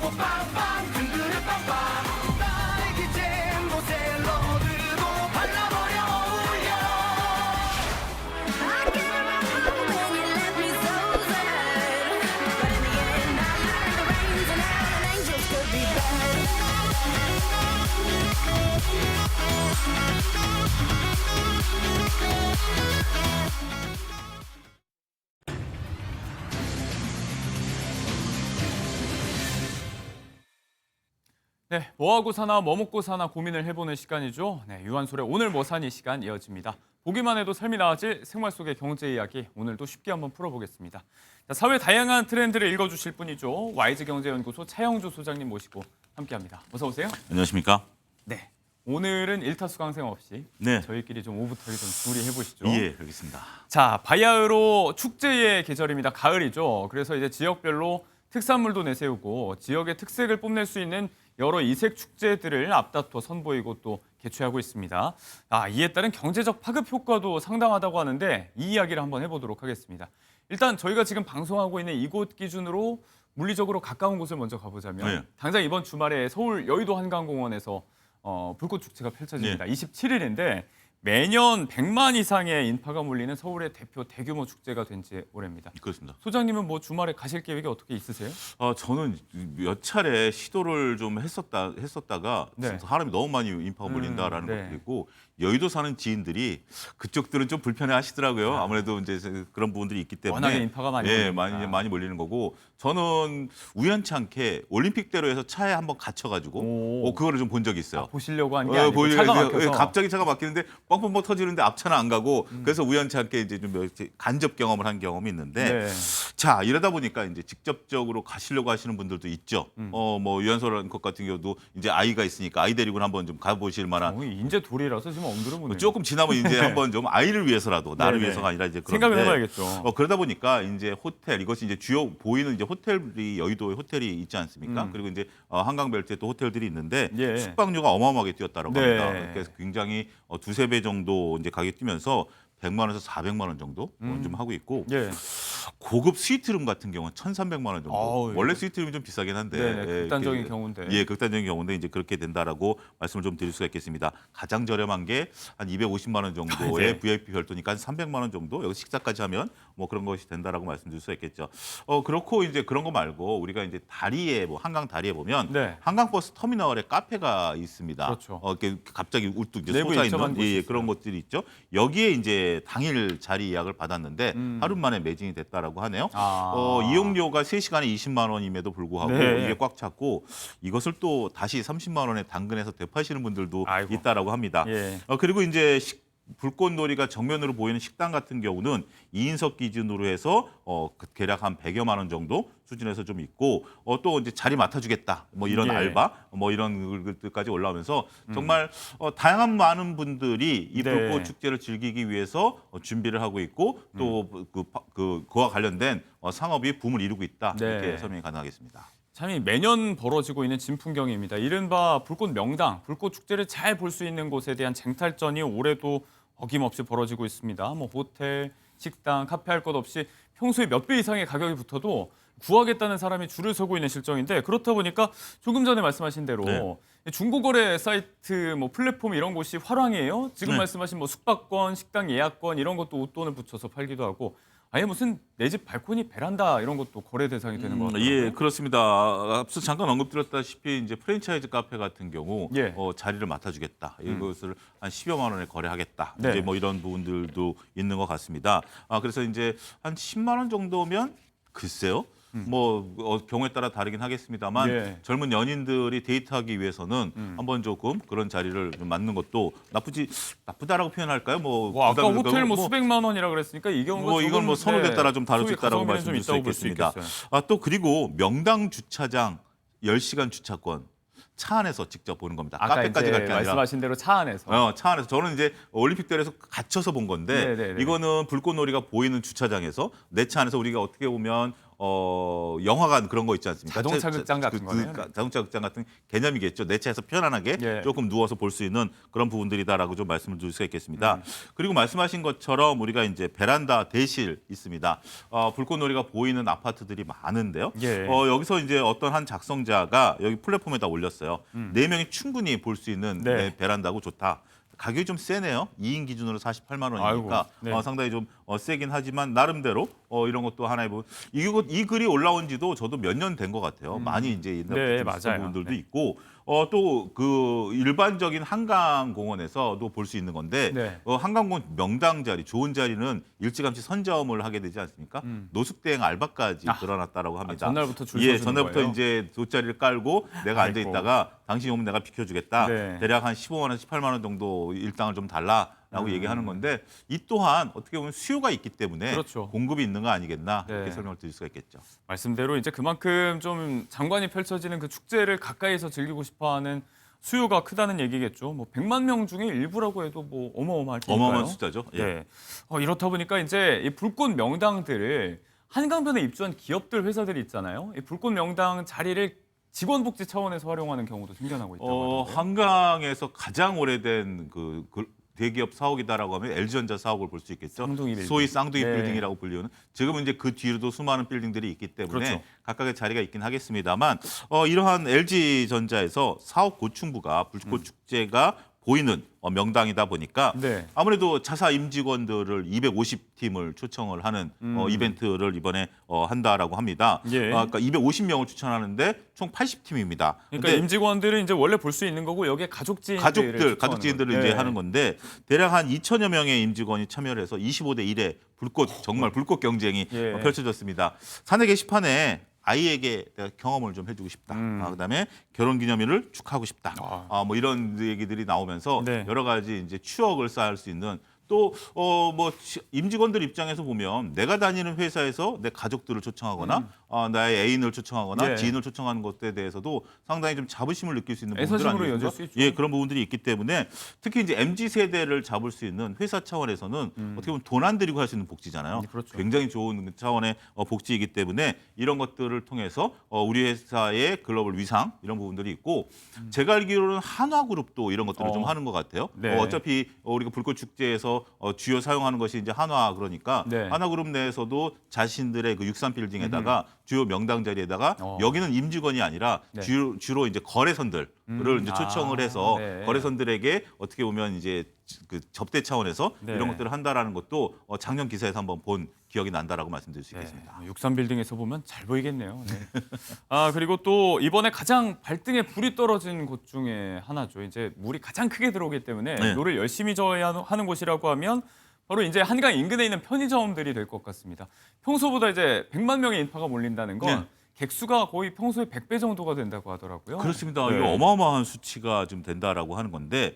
빵빵 큰 그릇 빵빵 딸기잼 모셀로 들고 발라버려 어울려 I can't remember when you left me so sad. But in the end, I learned the rains and how an angel could be bad. 네, 뭐하고 사나 뭐 먹고 사나 고민을 해보는 시간이죠. 네, 유한솔의 오늘 뭐 사니 시간 이어집니다. 보기만 해도 삶이 나아질 생활 속의 경제 이야기 오늘도 쉽게 한번 풀어보겠습니다. 자, 사회 다양한 트렌드를 읽어주실 분이죠. 와이즈경제연구소 차영주 소장님 모시고 함께합니다. 어서 오세요. 안녕하십니까? 네, 오늘은 일타수강생 없이 네. 저희끼리 좀 오붓하게 좀 둘이 해보시죠. 예, 알겠습니다. 자, 바야흐로 축제의 계절입니다. 가을이죠. 그래서 이제 지역별로 특산물도 내세우고 지역의 특색을 뽐낼 수 있는 여러 이색 축제들을 앞다퉈 선보이고 또 개최하고 있습니다. 이에 따른 경제적 파급 효과도 상당하다고 하는데 이 이야기를 한번 해보도록 하겠습니다. 일단 저희가 지금 방송하고 있는 이곳 기준으로 물리적으로 가까운 곳을 먼저 가보자면 네. 당장 이번 주말에 서울 여의도 한강공원에서 불꽃 축제가 펼쳐집니다. 27일인데 매년 100만 이상의 인파가 몰리는 서울의 대표 대규모 축제가 된 지 오래입니다. 그렇습니다. 소장님은 뭐 주말에 가실 계획이 어떻게 있으세요? 저는 몇 차례 시도를 좀 했었다가 네. 사람이 너무 많이 인파가 몰린다라는 네. 것도 있고 여의도 사는 지인들이 그쪽들은 좀 불편해하시더라고요. 아무래도 이제 그런 부분들이 있기 때문에 워낙에 인파가 많이 예, 몰리니까. 많이 몰리는 거고 저는 우연치 않게 올림픽대로에서 차에 한번 갇혀가지고 그거를 좀 본 적이 있어요. 보시려고 한 게 아니고 차가 막혀서. 갑자기 차가 막히는데 뻥뻥뻥 터지는데 앞차는 안 가고 그래서 우연치 않게 이제 좀 간접 경험을 한 경험이 있는데 네. 자 이러다 보니까 이제 직접적으로 가시려고 하시는 분들도 있죠. 뭐 유한솔 것 같은 경우도 이제 아이가 있으니까 아이 데리고 한번 좀 가보실 만한 인제 돌이라서 지금 엉들어보네요. 조금 지나면 이제 한번 좀 아이를 위해서라도 나를 네네. 위해서가 아니라 이제 생각을 그런데 해봐야겠죠. 그러다 보니까 이제 호텔 이것이 이제 주요 보이는 이제 호텔이 여의도에 호텔이 있지 않습니까? 그리고 이제 한강벨트에 또 호텔들이 있는데 예. 숙박료가 어마어마하게 뛰었다고 네. 합니다. 그래서 굉장히 두세 배 정도 이제 가격이 뛰면서 100만 원에서 400만 원 정도 좀 하고 있고 예. 고급 스위트룸 같은 경우는 1,300만 원 정도. 아우, 원래 스위트룸이 좀 비싸긴 한데 네네, 극단적인 이렇게, 경우인데. 예, 극단적인 경우인데 이제 그렇게 된다라고 말씀을 좀 드릴 수가 있겠습니다. 가장 저렴한 게 한 250만 원 정도의 네. VIP 별도니까 한 300만 원 정도. 여기 식사까지 하면 뭐 그런 것이 된다라고 말씀드릴 수가 있겠죠. 그렇고 이제 그런 거 말고 우리가 이제 다리에 뭐 한강 다리에 보면 네. 한강버스 터미널에 카페가 있습니다. 그렇죠. 이렇게 갑자기 울뚝 이제 내부에 솟아 입점한 있는 곳이 그런 있어요. 것들이 있죠. 여기에 이제 당일 자리 예약을 받았는데 하루 만에 매진이 됐다라고 하네요. 이용료가 3시간에 20만 원임에도 불구하고 네. 이게 꽉 찼고 이것을 또 다시 30만 원에 당근해서 되파시는 분들도 아이고. 있다라고 합니다. 예. 그리고 이제 불꽃놀이가 정면으로 보이는 식당 같은 경우는 2인석 기준으로 해서 대략 한 100여만 원 정도 수준에서 좀 있고 또 이제 자리 맡아주겠다 뭐 이런 예. 알바 뭐 이런 것들까지 올라오면서 정말 다양한 많은 분들이 이 네. 불꽃 축제를 즐기기 위해서 준비를 하고 있고 또 그와 관련된 상업이 붐을 이루고 있다 네. 이렇게 설명이 가능하겠습니다. 참이 매년 벌어지고 있는 진풍경입니다. 이른바 불꽃 명당, 불꽃 축제를 잘 볼 수 있는 곳에 대한 쟁탈전이 올해도 어김없이 벌어지고 있습니다. 뭐 호텔, 식당, 카페 할 것 없이 평소에 몇 배 이상의 가격이 붙어도 구하겠다는 사람이 줄을 서고 있는 실정인데 그렇다 보니까 조금 전에 말씀하신 대로 네. 중고거래 사이트, 뭐 플랫폼 이런 곳이 화랑이에요. 지금 네. 말씀하신 뭐 숙박권, 식당 예약권 이런 것도 웃돈을 붙여서 팔기도 하고 아예 무슨 내 집 발코니 베란다 이런 것도 거래 대상이 되는 것 같아요. 예, 그렇습니다. 앞서 잠깐 언급드렸다시피 이제 프랜차이즈 카페 같은 경우 예. 자리를 맡아주겠다. 이것을 한 10여만 원에 거래하겠다. 네. 이제 뭐 이런 부분들도 있는 것 같습니다. 그래서 이제 한 10만 원 정도면 글쎄요. 뭐 경우에 따라 다르긴 하겠습니다만 예. 젊은 연인들이 데이트하기 위해서는 한번 조금 그런 자리를 좀 맞는 것도 나쁘다라고 표현할까요? 뭐 아까 부담- 호텔 뭐 뭐 수백만 원이라 그랬으니까 이 경우가 뭐 이건 뭐 조금, 선호에 따라 좀 다를 수 소위 있다라고 가성비는 좀 말씀드릴 수 있다고 볼수 있겠습니다. 있겠어요. 또 그리고 명당 주차장 10시간 주차권 차 안에서 직접 보는 겁니다. 아까 카페까지 이제 갈 게 아니라 말씀하신 대로 차 안에서. 차 안에서 저는 이제 올림픽대로에서 갇혀서 본 건데 네네네. 이거는 불꽃놀이가 보이는 주차장에서 내 차 안에서 우리가 어떻게 보면 영화관 그런 거 있지 않습니까? 자동차 극장 같은 거네요. 자동차 극장 같은 개념이겠죠. 내 차에서 편안하게 예. 조금 누워서 볼 수 있는 그런 부분들이다라고 좀 말씀을 드릴 수가 있겠습니다. 그리고 말씀하신 것처럼 우리가 이제 베란다 대실 있습니다. 불꽃놀이가 보이는 아파트들이 많은데요. 예. 여기서 이제 어떤 한 작성자가 여기 플랫폼에다 올렸어요. 4명이 충분히 볼 수 있는 네. 베란다고 좋다. 가격이 좀 세네요. 2인 기준으로 48만 원이니까 아이고, 네. 상당히 좀 세긴 하지만 나름대로 이런 것도 하나의 이 글이 올라온 지도 저도 몇 년 된 것 같아요. 많이 이제 옛날부터 네, 좀 있었던 맞아요. 부분들도 네. 있고 또 그 일반적인 한강공원에서도 볼 수 있는 건데 네. 한강공원 명당 자리, 좋은 자리는 일찌감치 선점을 하게 되지 않습니까? 노숙대행 알바까지 늘어났다라고 합니다. 전날부터 줄 예, 서주는 전날부터 거예요? 이제 돗자리를 깔고 내가 앉아 아이고. 있다가 당신이 오면 내가 비켜주겠다. 네. 대략 한 15만 원, 18만 원 정도 일당을 좀 달라라고 얘기하는 건데 이 또한 어떻게 보면 수요가 있기 때문에 그렇죠. 공급이 있는 거 아니겠나 네. 이렇게 설명을 드릴 수가 있겠죠. 말씀대로 이제 그만큼 좀 장관이 펼쳐지는 그 축제를 가까이서 즐기고 싶어하는 수요가 크다는 얘기겠죠. 뭐 100만 명 중에 일부라고 해도 뭐 어마어마할 테니까요. 어마어마한 숫자죠. 예. 네. 이렇다 보니까 이제 이 불꽃 명당들을 한강변에 입주한 기업들 회사들이 있잖아요. 이 불꽃 명당 자리를 직원 복지 차원에서 활용하는 경우도 생겨나고 있다고 하던데요. 한강에서 가장 오래된 그 대기업 사옥이다라고 하면 LG전자 사옥을 볼 수 있겠죠. 쌍둥이 빌딩. 소위 쌍둥이 네. 빌딩이라고 불리는 지금은 이제 그 뒤로도 수많은 빌딩들이 있기 때문에 그렇죠. 각각의 자리가 있긴 하겠습니다만 이러한 LG전자에서 사옥 고층부가 불꽃 축제가 보이는 명당이다 보니까 네. 아무래도 자사 임직원들을 250팀을 초청을 하는 이벤트를 이번에 한다라고 합니다. 예. 그러니까 250명을 추천하는데 총 80팀입니다. 그러니까 임직원들은 이제 원래 볼 수 있는 거고 여기에 가족 지인들을 가족 지인들을 이제 하는 건데 대략 한 2천여 명의 임직원이 참여를 해서 25대 1의 정말 불꽃 경쟁이 예. 펼쳐졌습니다. 사내 게시판에 아이에게 내가 경험을 좀 해주고 싶다. 그다음에 결혼기념일을 축하하고 싶다. 뭐 이런 얘기들이 나오면서 네. 여러 가지 이제 추억을 쌓을 수 있는 또 뭐 임직원들 입장에서 보면 내가 다니는 회사에서 내 가족들을 초청하거나 나의 애인을 초청하거나 예. 지인을 초청하는 것에 대해서도 상당히 좀 자부심을 느낄 수 있는 부분들 애사심으로 아니겠습니까? 이어질 수 있죠. 예, 그런 부분들이 있기 때문에 특히 이제 MZ 세대를 잡을 수 있는 회사 차원에서는 어떻게 보면 돈 안 들이고 할 수 있는 복지잖아요. 그렇죠. 굉장히 좋은 차원의 복지이기 때문에 이런 것들을 통해서 우리 회사의 글로벌 위상 이런 부분들이 있고 제가 알기로는 한화그룹도 이런 것들을 좀 하는 것 같아요. 네. 어차피 우리가 불꽃 축제에서 주요 사용하는 것이 이제 한화 그러니까 네. 한화그룹 내에서도 자신들의 그 63 빌딩에다가 주요 명당 자리에다가 여기는 임직원이 아니라 네. 주로 이제 거래선들을 이제 초청을 해서 네. 거래선들에게 어떻게 보면 이제 그 접대 차원에서 네. 이런 것들을 한다라는 것도 작년 기사에서 한번 본 기억이 난다라고 말씀드릴 수 있겠습니다. 63빌딩에서 보면 잘 보이겠네요. 네. 그리고 또 이번에 가장 발등에 불이 떨어진 곳 중에 하나죠. 이제 물이 가장 크게 들어오기 때문에 네. 노를 열심히 져야 하는 곳이라고 하면 바로 이제 한강 인근에 있는 편의점들이 될 것 같습니다. 평소보다 이제 100만 명의 인파가 몰린다는 건 네. 객수가 거의 평소의 100배 정도가 된다고 하더라고요. 그렇습니다. 네. 이거 어마어마한 수치가 좀 된다라고 하는 건데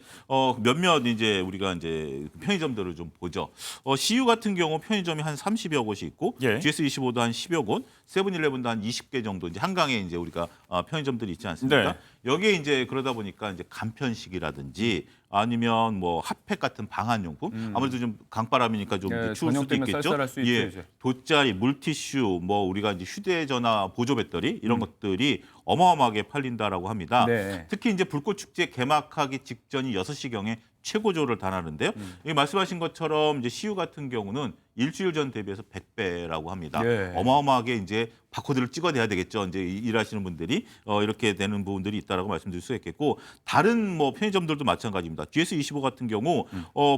몇몇 이제 우리가 이제 편의점들을 좀 보죠. CU 같은 경우 편의점이 한 30여 곳이 있고 예. GS25도 한 10여 곳, 세븐일레븐도 한 20개 정도 이제 한강에 이제 우리가 편의점들이 있지 않습니까? 네. 여기에 이제 그러다 보니까 이제 간편식이라든지 아니면 뭐 핫팩 같은 방한용품 아무래도 좀 강바람이니까 좀 네, 추울 수도 저녁 되면 있겠죠. 쌀쌀할 수 있죠, 예, 이제. 돗자리, 물티슈, 뭐 우리가 이제 휴대전화 보조 배터리 이런 것들이 어마어마하게 팔린다라고 합니다. 네. 특히 이제 불꽃 축제 개막하기 직전이 6시경에 최고조를 달하는데요. 이 말씀하신 것처럼 이제 CU 같은 경우는 일주일 전 대비해서 100배라고 합니다. 예. 어마어마하게 이제 바코드를 찍어내야 되겠죠. 이제 일하시는 분들이 이렇게 되는 부분들이 있다라고 말씀드릴 수 있겠고 다른 뭐 편의점들도 마찬가지입니다. GS25 같은 경우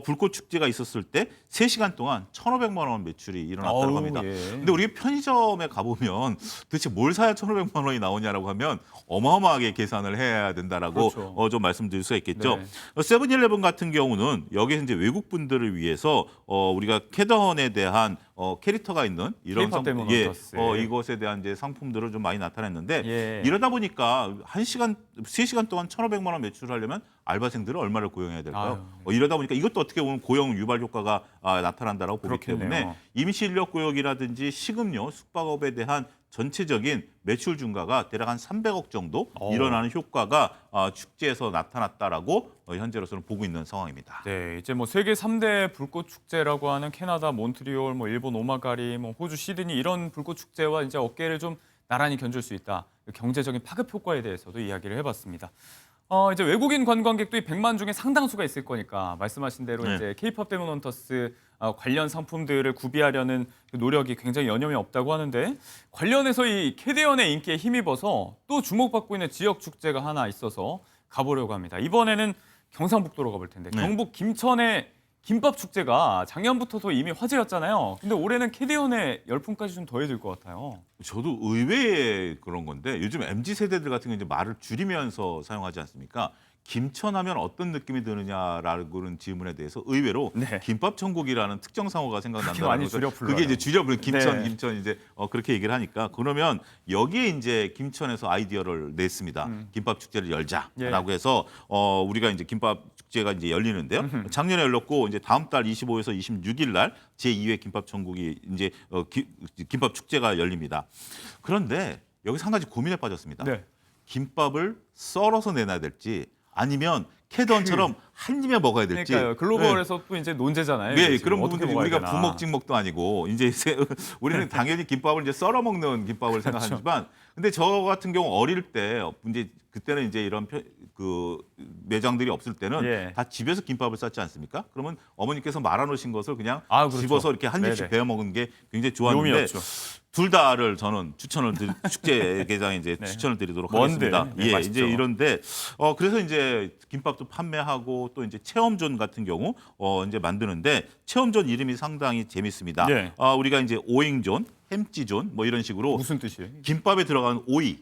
불꽃 축제가 있었을 때 3시간 동안 1,500만 원 매출이 일어났다고 어우, 합니다. 예. 근데 우리 편의점에 가보면 도대체 뭘 사야 1,500만 원이 나오냐라고 하면 어마어마하게 계산을 해야 된다라고 그렇죠. 좀 말씀드릴 수가 있겠죠. 네. 세븐일레븐 같은 경우는 여기서 이제 외국 분들을 위해서 우리가 캐더헌에 대한 캐릭터가 있는 이런 K-pop 데몬 예, 헌터스. 이것에 대한 이제 상품들을 좀 많이 나타냈는데 예. 이러다 보니까 3시간 동안 1,500만 원 매출을 하려면 알바생들을 얼마를 고용해야 될까요? 이러다 보니까 이것도 어떻게 보면 고용 유발 효과가 나타난다라고 보기 그렇겠네요. 때문에 임시 인력 고용이라든지 식음료, 숙박업에 대한 전체적인 매출 증가가 대략 한 300억 정도 일어나는 효과가 축제에서 나타났다라고 현재로서는 보고 있는 상황입니다. 네, 이제 뭐 세계 3대 불꽃 축제라고 하는 캐나다 몬트리올, 뭐 일본 오마가리, 뭐 호주 시드니 이런 불꽃 축제와 이제 어깨를 좀 나란히 견줄 수 있다. 경제적인 파급 효과에 대해서도 이야기를 해봤습니다. 이제 외국인 관광객도 이 100만 중에 상당수가 있을 거니까 말씀하신 대로 네. 이제 K-팝 데몬 헌터스 관련 상품들을 구비하려는 그 노력이 굉장히 여념이 없다고 하는데 관련해서 이 캐대언의 인기에 힘입어서 또 주목받고 있는 지역 축제가 하나 있어서 가보려고 합니다. 이번에는 경상북도로 가볼 텐데 네. 경북 김천의 김밥 축제가 작년부터도 이미 화제였잖아요. 근데 올해는 캐대언의 열풍까지 좀 더해질 것 같아요. 저도 의외의 그런 건데 요즘 MZ 세대들 같은 경우 이제 말을 줄이면서 사용하지 않습니까? 김천하면 어떤 느낌이 드느냐라는 질문에 대해서 의외로 네. 김밥 천국이라는 특정 상호가 생각난다는 많이 것을 줄여 불러요. 그게 이제 줄여 불 김천 네. 김천 이제 그렇게 얘기를 하니까 그러면 여기에 이제 김천에서 아이디어를 냈습니다. 김밥 축제를 열자라고 예. 해서 우리가 이제 김밥 축제가 이제 열리는데요. 작년에 열렸고 이제 다음 달 25에서 26일 날 제2회 김밥 천국이 이제 김밥 축제가 열립니다. 그런데 여기서 한 가지 고민에 빠졌습니다. 네. 김밥을 썰어서 내놔야 될지 아니면 캐던처럼 한 입에 먹어야 될지. 그러니까요. 글로벌에서 또 이제 논제잖아요. 네, 이게 지금 그런 어떻게 부분들이 먹어야 우리가 되나. 부먹찍먹도 아니고 이제 우리는 당연히 김밥을 이제 썰어 먹는 김밥을 그렇죠. 생각하지만 근데 저 같은 경우 어릴 때 이제 그때는 이제 이런 그 매장들이 없을 때는 예. 다 집에서 김밥을 쌌지 않습니까? 그러면 어머니께서 말아놓으신 것을 그냥 그렇죠. 집어서 이렇게 한 입씩 네네. 베어 먹은 게 굉장히 좋았는데 묘미였죠. 둘 다를 저는 축제 개장에 이제 네. 추천을 드리도록 뭔데? 하겠습니다. 네, 예, 맛있죠. 이제 이런데 그래서 이제 김밥도 판매하고 또 이제 체험존 같은 경우 이제 만드는데 체험존 이름이 상당히 재밌습니다. 네. 우리가 이제 오잉존, 햄찌존 뭐 이런 식으로 무슨 뜻이에요? 김밥에 들어가는 오이,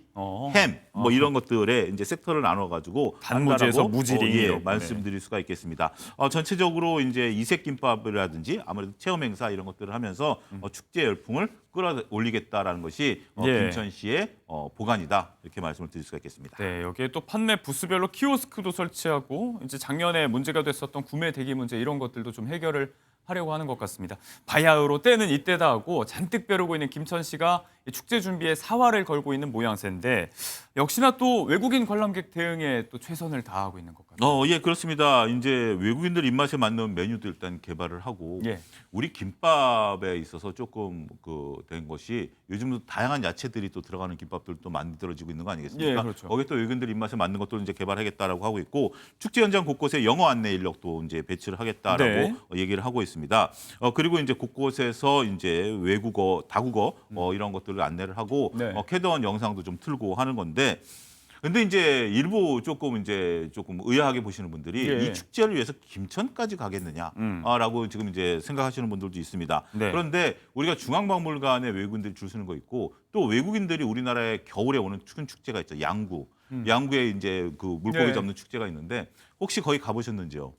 햄 뭐 이런 것들에 이제 섹터를 나눠 가지고 단무지에서 무지리 이렇게. 말씀드릴 수가 있겠습니다. 전체적으로 이제 이색 김밥이라든지 아무래도 체험 행사 이런 것들을 하면서 축제 열풍을 끌어올리겠다라는 것이 예. 김천시의 보관이다 이렇게 말씀을 드릴 수가 있겠습니다. 네, 여기에 또 판매 부스별로 키오스크도 설치하고 이제 작년에 문제가 됐었던 구매 대기 문제 이런 것들도 좀 해결을 하려고 하는 것 같습니다. 바야흐로 때는 이때다 하고 잔뜩 벼르고 있는 김천시가 이 축제 준비에 사활을 걸고 있는 모양새인데 역시나 또 외국인 관람객 대응에 또 최선을 다하고 있는 것 같아요. 예, 그렇습니다. 이제 외국인들 입맛에 맞는 메뉴도 일단 개발을 하고 예. 우리 김밥에 있어서 조금 된 것이 요즘도 다양한 야채들이 또 들어가는 김밥들도 만들어지고 있는 거 아니겠습니까? 예, 그렇죠. 거기에 또 외국인들 입맛에 맞는 것들을 이제 개발하겠다라고 하고 있고 축제 현장 곳곳에 영어 안내 인력도 이제 배치를 하겠다라고 네. 얘기를 하고 있습니다. 그리고 이제 곳곳에서 이제 외국어, 다국어 이런 것들을 안내를 하고 네. 캐드원 영상도 좀 틀고 하는 건데. 근데 이제 일부 조금 의아하게 보시는 분들이 예. 이 축제를 위해서 김천까지 가겠느냐라고 지금 이제 생각하시는 분들도 있습니다. 네. 그런데 우리가 중앙박물관에 외국인들이 줄 서는 거 있고 또 외국인들이 우리나라에 겨울에 오는 큰 축제가 있죠. 양구. 양구에 이제 그 물고기 네. 잡는 축제가 있는데 혹시 거기 가보셨는지요?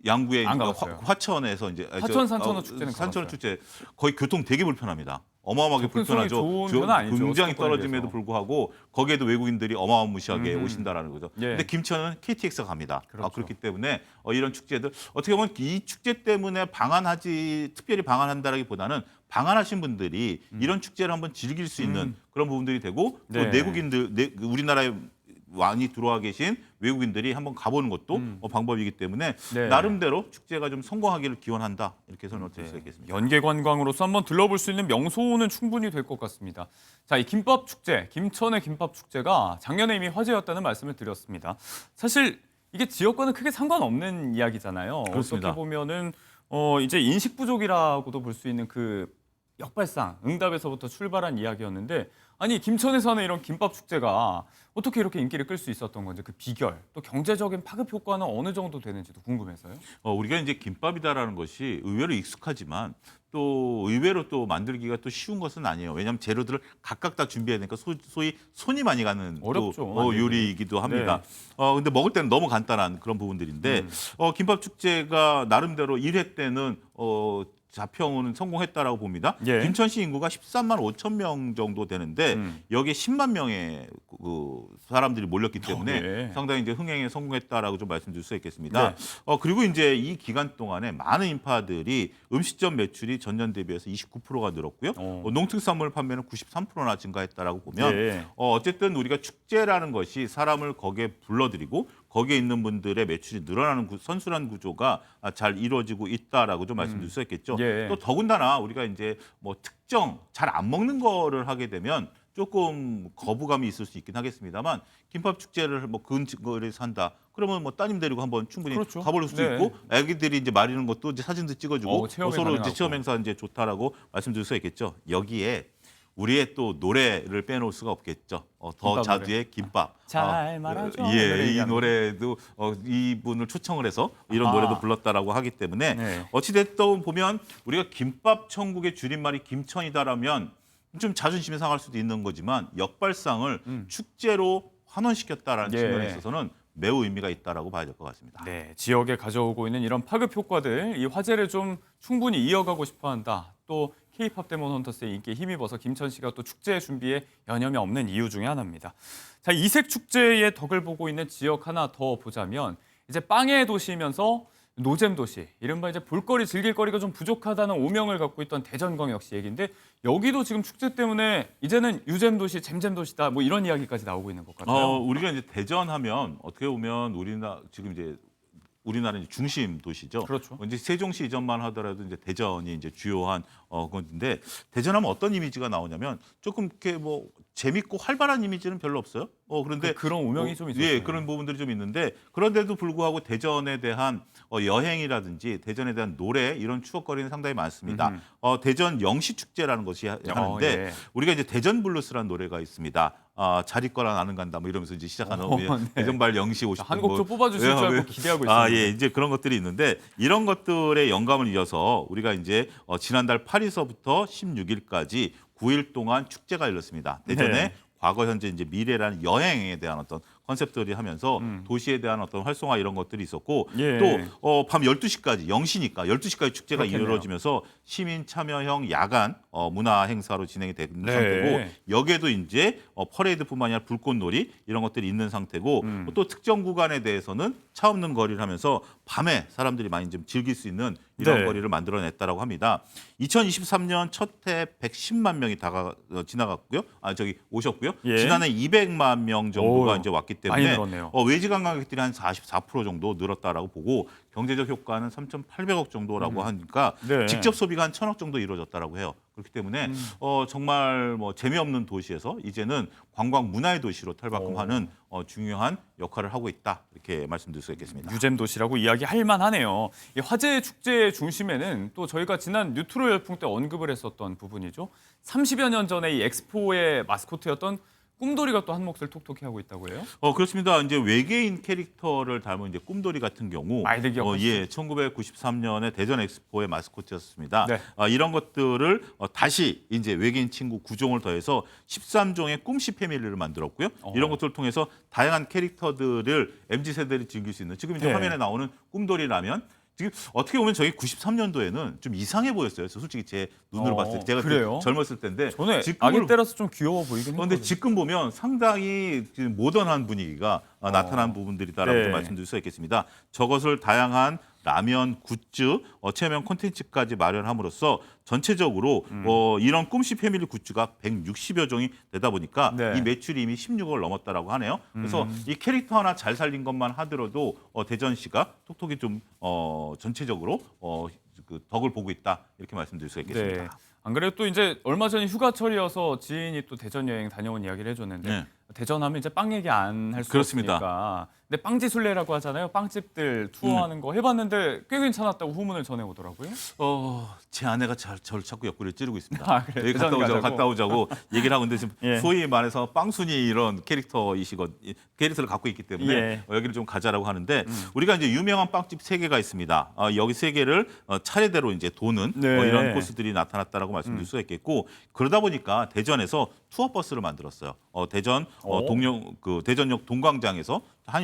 양구에 안 이제 가봤어요. 화천에서 이제 화천 산천어 축제는 산천어 가봤어요. 축제 거의 교통 되게 불편합니다. 어마어마하게 접근성이 불편하죠. 좋은 편은 아니죠. 굉장히 수도권에 떨어짐에도 비해서. 불구하고 거기에도 외국인들이 어마무시하게 오신다라는 거죠. 예. 근데 김천은 KTX가 갑니다. 그렇죠. 그렇기 때문에 이런 축제들 어떻게 보면 이 축제 때문에 특별히 방한한다라기보다는 방한하신 분들이 이런 축제를 한번 즐길 수 있는 그런 부분들이 되고 또 네. 내국인들 우리나라에 많이 들어와 계신 외국인들이 한번 가보는 것도 방법이기 때문에 네. 나름대로 축제가 좀 성공하기를 기원한다 이렇게 설명을 드릴 수 있겠습니다. 연계 관광으로서 한번 들러볼 수 있는 명소는 충분히 될 것 같습니다. 자, 이 김밥 축제, 김천의 김밥 축제가 작년에 이미 화제였다는 말씀을 드렸습니다. 사실 이게 지역과는 크게 상관없는 이야기잖아요. 그렇습니다. 어떻게 보면은 이제 인식 부족이라고도 볼 수 있는 그 역발상, 응답에서부터 출발한 이야기였는데 아니 김천에서 하는 이런 김밥 축제가 어떻게 이렇게 인기를 끌 수 있었던 건지 그 비결, 또 경제적인 파급 효과는 어느 정도 되는지도 궁금해서요. 우리가 이제 김밥이다라는 것이 의외로 익숙하지만 또 의외로 또 만들기가 또 쉬운 것은 아니에요. 왜냐하면 재료들을 각각 다 준비해야 되니까 소위 손이 많이 가는 어렵죠, 또, 만들기. 요리이기도 합니다. 네. 근데 먹을 때는 너무 간단한 그런 부분들인데 김밥 축제가 나름대로 1회 때는 자평은 성공했다라고 봅니다. 예. 김천시 인구가 13만 5천 명 정도 되는데 여기에 10만 명의 그 사람들이 몰렸기 때문에 예. 상당히 이제 흥행에 성공했다라고 좀 말씀드릴 수 있겠습니다. 네. 그리고 이제 이 기간 동안에 많은 인파들이 음식점 매출이 전년 대비해서 29%가 늘었고요. 농특산물 판매는 93%나 증가했다라고 보면 예. 어쨌든 우리가 축제라는 것이 사람을 거기에 불러들이고 거기에 있는 분들의 매출이 늘어나는 선순환 구조가 잘 이루어지고 있다라고 좀 말씀드릴 수 있겠죠. 예. 또 더군다나 우리가 이제 뭐 특정 잘 안 먹는 거를 하게 되면 조금 거부감이 있을 수 있긴 하겠습니다만 김밥 축제를 뭐 근거리에서 한다. 그러면 뭐 따님 데리고 한번 충분히 그렇죠. 가볼 수도 네. 있고 애기들이 이제 마리는 것도 이제 사진도 찍어주고 체험이 서로 이제 가능하고. 체험 행사 이제 좋다라고 말씀드릴 수 있겠죠. 여기에 우리의 또 노래를 빼놓을 수가 없겠죠. 더 김밥 자두의 김밥. 잘 말하죠. 예, 노래 이 얘기하는 노래도 이분을 초청을 해서 이런 노래도 불렀다라고 하기 때문에 네. 어찌됐든 보면 우리가 김밥 천국의 줄임말이 김천이다라면 좀 자존심이 상할 수도 있는 거지만 역발상을 축제로 환원시켰다라는 예. 측면에 있어서는 매우 의미가 있다라고 봐야 될 것 같습니다. 네, 지역에 가져오고 있는 이런 파급 효과들, 이 화제를 좀 충분히 이어가고 싶어한다. 또 K-팝 데몬 헌터스의 인기에 힘입어서 김천시가 또 축제 준비에 여념이 없는 이유 중에 하나입니다. 자, 이색 축제의 덕을 보고 있는 지역 하나 더 보자면 이제 빵의 도시이면서 노잼 도시, 이른바 이제 볼거리, 즐길거리가 좀 부족하다는 오명을 갖고 있던 대전광역시 얘기인데 여기도 지금 축제 때문에 이제는 유잼 도시, 잼잼 도시다 뭐 이런 이야기까지 나오고 있는 것 같아요. 우리가 이제 대전하면 어떻게 보면 지금 이제 우리나라의 중심 도시죠. 그렇죠. 이제 세종시 이전만 하더라도 이제 대전이 이제 주요한 건데 대전하면 어떤 이미지가 나오냐면 조금 이렇게 뭐 재밌고 활발한 이미지는 별로 없어요. 그런데 그런 오명이 좀 있었어요. 예, 그런 부분들이 좀 있는데 그런데도 불구하고 대전에 대한 여행이라든지 대전에 대한 노래 이런 추억거리는 상당히 많습니다. 대전 영시 축제라는 것이 하는데 예. 우리가 이제 대전 블루스라는 노래가 있습니다. 잘 있거나 나는 간다 뭐 이러면서 이제 시작하는 네. 대전발 영시 50분 한 곡 좀 뽑아주실 줄 알고 기대하고 있습니다. 예, 이제 그런 것들이 있는데 이런 것들의 영감을 이어서 우리가 이제 지난달 8일서부터 16일까지 9일 동안 축제가 열렸습니다. 대전에 네. 과거, 현재, 이제 미래라는 여행에 대한 어떤 컨셉들이 하면서 도시에 대한 어떤 활성화 이런 것들이 있었고 예. 또 밤 12시까지 영시니까 12시까지 축제가 그렇겠네요. 이루어지면서 시민 참여형 야간 문화 행사로 진행이 된 네. 상태고 여기에도 이제 퍼레이드뿐만 아니라 불꽃놀이 이런 것들이 있는 상태고 또 특정 구간에 대해서는 차 없는 거리를 하면서 밤에 사람들이 많이 좀 즐길 수 있는 이런 네. 거리를 만들어냈다라고 합니다. 2023년 첫 해 110만 명이 지나갔고요. 오셨고요. 예. 지난해 200만 명 정도가 이제 왔기 많이 때문에 늘었네요. 외지 관광객들이 한 44% 정도 늘었다라고 보고 경제적 효과는 3,800억 정도라고 하니까 네. 직접 소비가 한 1,000억 정도 이루어졌다라고 해요. 그렇기 때문에 정말 뭐 재미없는 도시에서 이제는 관광 문화의 도시로 탈바꿈하는 중요한 역할을 하고 있다 이렇게 말씀드릴 수 있겠습니다. 유잼 도시라고 이야기할 만하네요. 이 화제 축제의 중심에는 또 저희가 지난 뉴트로 열풍 때 언급을 했었던 부분이죠. 30여 년 전에 이 엑스포의 마스코트였던 꿈돌이가 또 한 몫을 톡톡히 하고 있다고 해요. 그렇습니다. 이제 외계인 캐릭터를 닮은 이제 꿈돌이 같은 경우, 많이들 기억하시죠? 예, 1993년에 대전 엑스포의 마스코트였습니다. 네. 이런 것들을 다시 이제 외계인 친구 9종을 더해서 13종의 꿈씨 패밀리를 만들었고요. 이런 것들을 통해서 다양한 캐릭터들을 MZ 세대들이 즐길 수 있는 지금 이제 네. 화면에 나오는 꿈돌이라면. 지금 어떻게 보면 저희 93년도에는 좀 이상해 보였어요. 솔직히 제 눈으로 봤을 때 제가 그래요? 좀 젊었을 때인데 저는 지금으로 아기 때라서 좀 귀여워 보이긴 그런데 했거든요. 지금 보면 상당히 지금 모던한 분위기가 나타난 부분들이다라고 네. 좀 말씀드릴 수 있겠습니다. 저것을 다양한 라면, 굿즈, 체험형 콘텐츠까지 마련함으로써 전체적으로 이런 꿈씨 패밀리 굿즈가 160여 종이 되다 보니까 네. 이 매출이 이미 16억을 넘었다라고 하네요. 그래서 이 캐릭터 하나 잘 살린 것만 하더라도 대전시가 톡톡이 좀 전체적으로 그 덕을 보고 있다 이렇게 말씀드릴 수 있겠습니다. 네. 안 그래도 또 이제 얼마 전에 휴가철이어서 지인이 또 대전 여행 다녀온 이야기를 해줬는데 네. 대전하면 이제 빵 얘기 안 할 수 그렇습니다. 없으니까. 근데 빵지술래라고 하잖아요. 빵집들 투어하는 거 해봤는데 꽤 괜찮았다고 후문을 전해오더라고요. 제 아내가 저를 자꾸 옆구리를 찌르고 있습니다. 아, 그래요? 여기 갔다 대전 오자고 가자고? 갔다 오자고 얘기를 하고 있는데 지금 예. 소위 말해서 빵순이 이런 캐릭터를 갖고 있기 때문에 예. 여기를 좀 가자라고 하는데 우리가 이제 유명한 빵집 3개가 있습니다. 여기 3개를 차례대로 이제 도는 네. 이런 코스들이 나타났다라고 말씀드릴 수 있겠고 그러다 보니까 대전에서 투어 버스를 만들었어요. 대전 대전역 동광장에서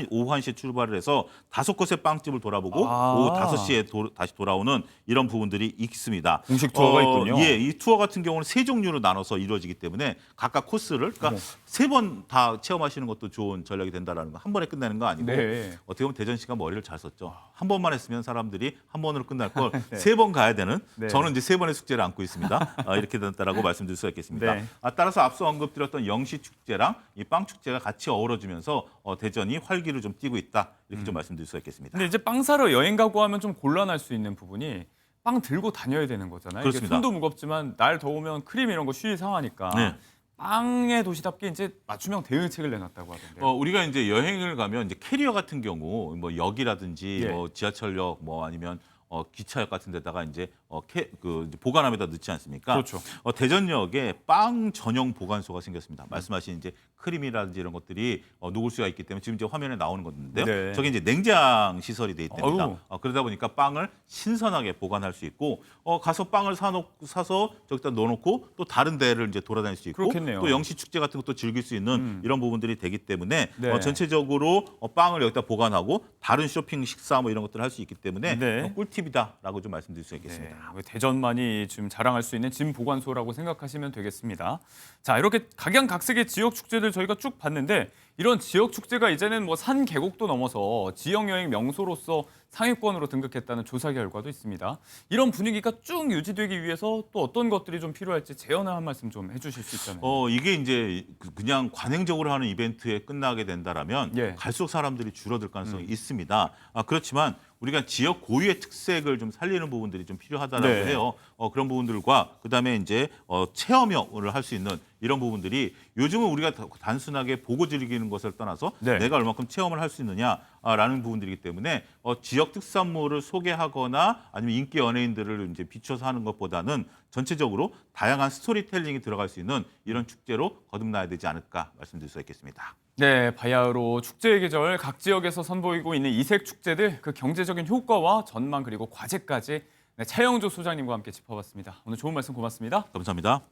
오후 1시에 출발을 해서 5곳의 빵집을 돌아보고 아. 오후 5시에 다시 돌아오는 이런 부분들이 있습니다. 공식 투어가 있군요. 예, 이 투어 같은 경우는 3종류로 나눠서 이루어지기 때문에 각각 코스를 그러니까 3번 다 체험하시는 것도 좋은 전략이 된다라는 거. 한 번에 끝내는 거 아니고 네. 어떻게 보면 대전시가 머리를 잘 썼죠. 한 번만 했으면 사람들이 한 번으로 끝날 걸 3번 가야 되는 네. 저는 이제 3번의 숙제를 안고 있습니다. 이렇게 됐다라고 말씀드릴 수가 있겠습니다. 네. 따라서 앞서 언급드렸던 영시축제랑 이 빵축제가 같이 어우러지면서 대전이 활기를 좀 띠고 있다. 이렇게 좀 말씀드릴 수가 있겠습니다. 근데 이제 빵 사러 여행 가고 하면 좀 곤란할 수 있는 부분이 빵 들고 다녀야 되는 거잖아요. 이게 그렇습니다. 손도 무겁지만 날 더우면 크림 이런 거 쉬이 상하니까 네. 빵의 도시답게 이제 맞춤형 대응책을 내놨다고 하던데요. 우리가 이제 여행을 가면 이제 캐리어 같은 경우 뭐 역이라든지 예. 뭐 지하철역 뭐 아니면 기차역 같은 데다가 이제 이제 보관함에다 넣지 않습니까? 그렇죠. 대전역에 빵 전용 보관소가 생겼습니다. 말씀하신 이제 크림이라든지 이런 것들이 녹을 수가 있기 때문에 지금 이제 화면에 나오는 건데요. 네. 저게 이제 냉장 시설이 돼 있답니다. 어우. 그러다 보니까 빵을 신선하게 보관할 수 있고 가서 빵을 사서 저기다 넣어놓고 또 다른 데를 이제 돌아다닐 수 있고 그렇겠네요. 또 영시 축제 같은 것도 즐길 수 있는 이런 부분들이 되기 때문에 네. 전체적으로 빵을 여기다 보관하고 다른 쇼핑, 식사 뭐 이런 것들을 할 수 있기 때문에 네. 꿀팁이다라고 좀 말씀드릴 수 있겠습니다. 네, 대전만이 지금 자랑할 수 있는 짐 보관소라고 생각하시면 되겠습니다. 자, 이렇게 각양각색의 지역 축제들 저희가 쭉 봤는데 이런 지역 축제가 이제는 뭐 산 계곡도 넘어서 지역 여행 명소로서 상위권으로 등극했다는 조사 결과도 있습니다. 이런 분위기가 쭉 유지되기 위해서 또 어떤 것들이 좀 필요할지 제언을 한 말씀 좀 해주실 수 있잖아요. 이게 이제 그냥 관행적으로 하는 이벤트에 끝나게 된다라면 예. 갈수록 사람들이 줄어들 가능성이 있습니다. 그렇지만 우리가 지역 고유의 특색을 좀 살리는 부분들이 좀 필요하다라고 네. 해요. 그런 부분들과 그다음에 이제 체험을 할 수 있는 이런 부분들이 요즘은 우리가 단순하게 보고 즐기는 것을 떠나서 네. 내가 얼마큼 체험을 할 수 있느냐라는 부분들이기 때문에 지역 특산물을 소개하거나 아니면 인기 연예인들을 이제 비춰서 하는 것보다는 전체적으로 다양한 스토리텔링이 들어갈 수 있는 이런 축제로 거듭나야 되지 않을까 말씀드릴 수 있겠습니다. 네, 바야흐로 축제의 계절 각 지역에서 선보이고 있는 이색 축제들 그 경제적인 효과와 전망 그리고 과제까지 차영조 소장님과 함께 짚어봤습니다. 오늘 좋은 말씀 고맙습니다. 감사합니다.